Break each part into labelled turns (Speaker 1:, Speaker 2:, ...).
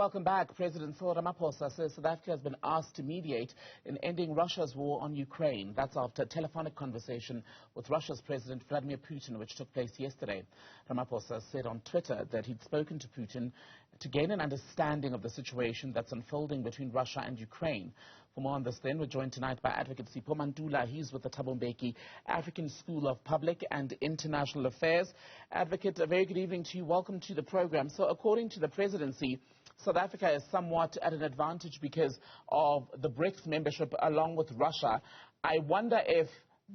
Speaker 1: Welcome back. President Cyril Ramaphosa says South Africa has been asked to mediate in ending Russia's war on Ukraine. That's after a telephonic conversation with Russia's President Vladimir Putin, which took place yesterday. Ramaphosa said on Twitter that he'd spoken to Putin to gain an understanding of the situation that's unfolding between Russia and Ukraine. For more on this then, we're joined tonight by Adv Sipho Mantula. He's with the Thabo Mbeki African School of Public and International Affairs. Advocate, a very good evening to you. Welcome to the program. So according to the presidency, South Africa is somewhat at an advantage because of the BRICS membership along with Russia. I wonder if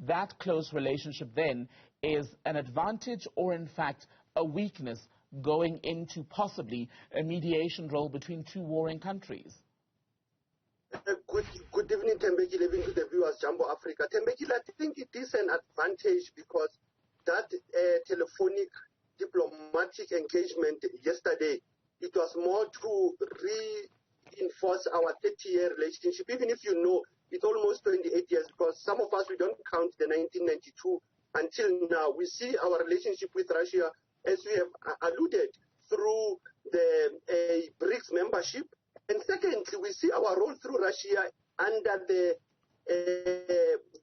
Speaker 1: that close relationship then is an advantage or in fact a weakness going into possibly a mediation role between two warring countries.
Speaker 2: Good evening, Mbeki, living to the viewers, Jumbo Africa. Mbeki, I think it is an advantage because that telephonic diplomatic engagement yesterday, it was more to reinforce our 30-year relationship, even if you know it's almost 28 years, because some of us, we don't count the 1992 until now. We see our relationship with Russia, as we have alluded, through the BRICS membership. And secondly, we see our role through Russia under the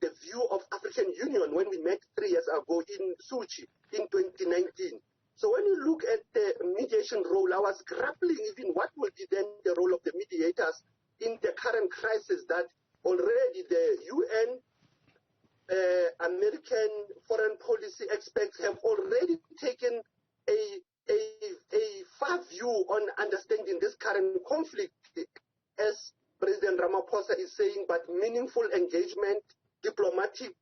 Speaker 2: view of African Union when we met 3 years ago in Sochi in 2019. So when you look at the mediation role, I was grappling even what will be then the role of the mediators in the current crisis that already the UN, American foreign policy experts have already taken a far view on understanding this current conflict, as President Ramaphosa is saying, but meaningful engagement, diplomatic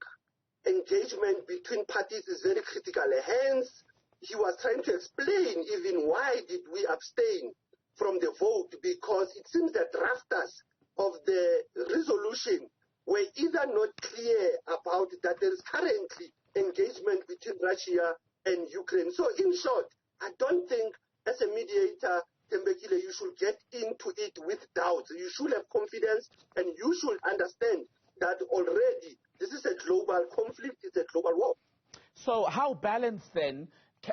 Speaker 2: engagement between parties is very critical. Hence, he was trying to explain even why did we abstain from the vote, because it seems the drafters of the resolution were either not clear about that there is currently engagement between Russia and Ukraine. So in short, I don't think as a mediator, Mbeki, you should get into it with doubts. You should have confidence and you should understand that already this is a global conflict, it's a global war.
Speaker 1: So how balanced then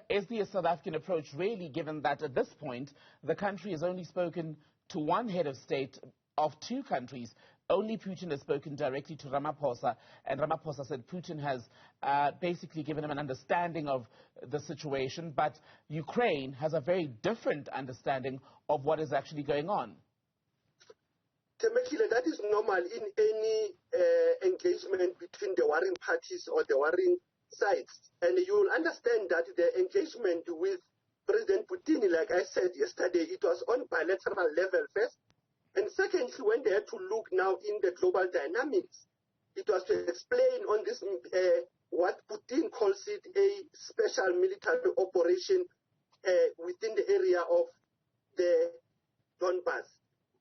Speaker 1: is the South African approach, really, given that at this point the country has only spoken to one head of state of two countries? Only Putin has spoken directly to Ramaphosa, and Ramaphosa said Putin has basically given him an understanding of the situation, but Ukraine has a very different understanding of what is actually going on.
Speaker 2: Temekile, that is normal in any engagement between the warring parties or the warring sides. And you will understand that the engagement with President Putin, like I said yesterday, it was on bilateral level first. And secondly, when they had to look now in the global dynamics, it was to explain on this, what Putin calls it, a special military operation within the area of the Donbass.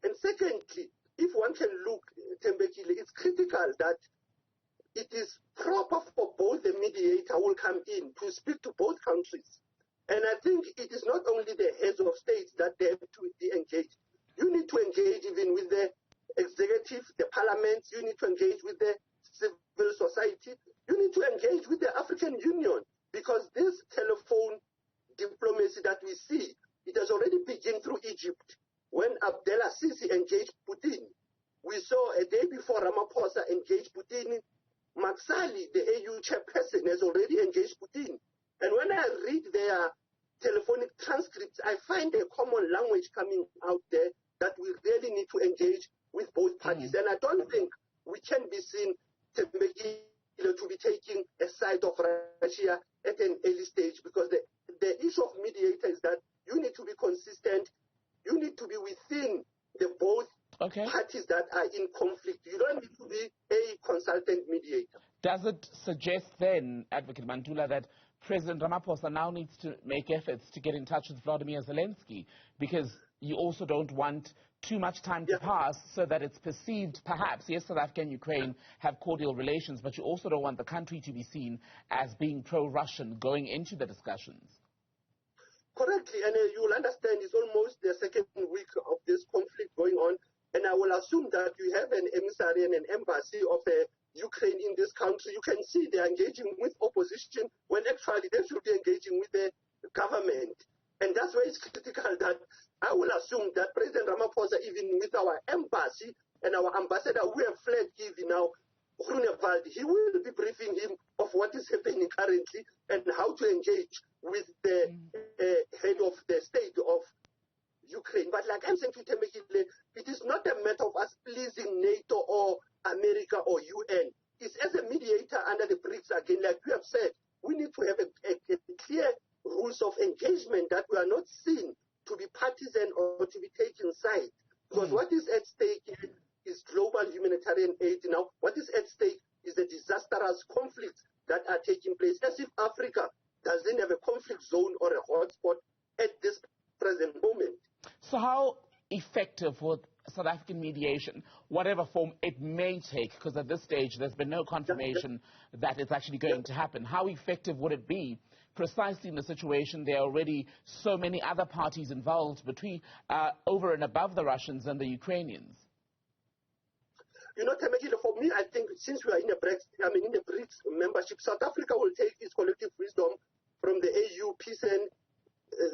Speaker 2: And secondly, if one can look, Mbeki, it's critical that it is proper for both the mediator who will come in to speak to both countries. And I think it is not only the heads of states that they have to be engaged. You need to engage even with the executive, the parliaments. You need to engage with the civil society. You need to engage with the African Union, because this telephone diplomacy that we see, it has already begun through Egypt. When Abdullah Sisi engaged Putin, we saw a day before Ramaphosa engaged Putin, Maksali, the AU chairperson, has already engaged Putin. And when I read their telephonic transcripts, I find a common language coming out there that we really need to engage with both parties. And I don't think we can be seen to be taking a side of Russia at an early stage, because the issue of mediator is that you need to be consistent. You need to be within the both parties that are in conflict. You don't need to be a consultant mediator.
Speaker 1: Does it suggest then, Advocate Mantula, that President Ramaphosa now needs to make efforts to get in touch with Vladimir Zelensky, because you also don't want too much time to pass so that it's perceived, perhaps, yes, South Africa and Ukraine have cordial relations, but you also don't want the country to be seen as being pro-Russian going into the discussions?
Speaker 2: Correctly, and you will understand it's almost the second week of this conflict going on, and I will assume that you have an emissary and an embassy of Ukraine in this country. You can see they're engaging with opposition when actually they should be engaging with the government. And that's why it's critical that I will assume that President Ramaphosa, even with our embassy and our ambassador who have fled Kyiv now, Grunewald, he will be briefing him of what is happening currently and how to engage with the head of the state of Ukraine. But like I'm saying to Mbeki, it is not a matter of us pleasing NATO or America or UN. It's as a mediator under the BRICS again, like you have said, we need to have a clear rules of engagement that we are not seen to be partisan or to be taking sides. Because what is at stake here is global humanitarian aid. Now, what is at stake is the disastrous conflicts that are taking place, as if Africa doesn't have a conflict zone or a hotspot at this present moment.
Speaker 1: So how effective would South African mediation, whatever form it may take, because at this stage there's been no confirmation that it's actually going to happen, how effective would it be precisely in the situation there are already so many other parties involved between over and above the Russians and the Ukrainians?
Speaker 2: You know, Temekile, for me, I think since we are in the BRICS membership, South Africa will take its collective wisdom from the AU Peace and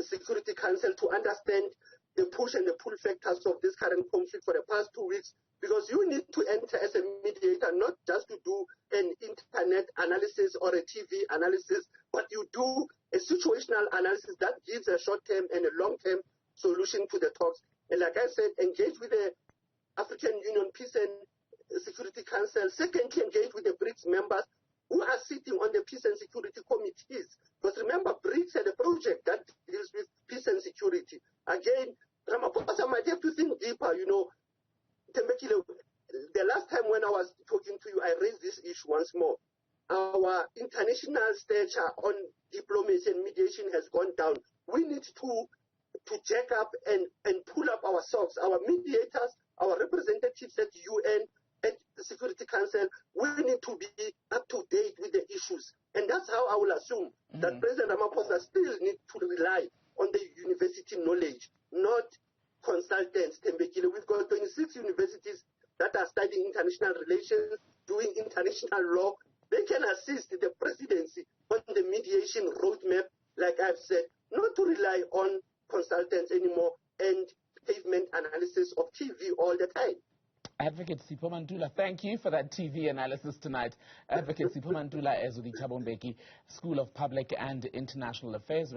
Speaker 2: Security Council to understand the push and the pull factors of this current conflict for the past 2 weeks, because you need to enter as a mediator, not just to do an internet analysis or a TV analysis, but you do a situational analysis that gives a short-term and a long-term solution to the talks. And like I said, engage with the African Union Peace and Security Council. Secondly, engage with the BRICS members who are sitting on the peace and security committees. Because remember, BRICS had a project that deals with peace and security. Again, Ramaphosa might have to think deeper. You know, Mbeki, the last time when I was talking to you, I raised this issue once more. Our international stature on diplomacy and mediation has gone down. We need to jack up and pull up our socks. Our mediators, our representatives at UN, at the Security Council, we need to be up to date with the issues. And that's how I will assume that President Ramaphosa still needs to rely on the university knowledge, not consultants. We've got 26 universities that are studying international relations, doing international law. They can assist the presidency on the mediation roadmap, like I've said, not to rely on consultants anymore and pavement analysis of TV all the time.
Speaker 1: Advocate Sipho Mantula, thank you for that TV analysis tonight. Advocate Sipho Mantula is with the Thabo Mbeki School of Public and International Affairs.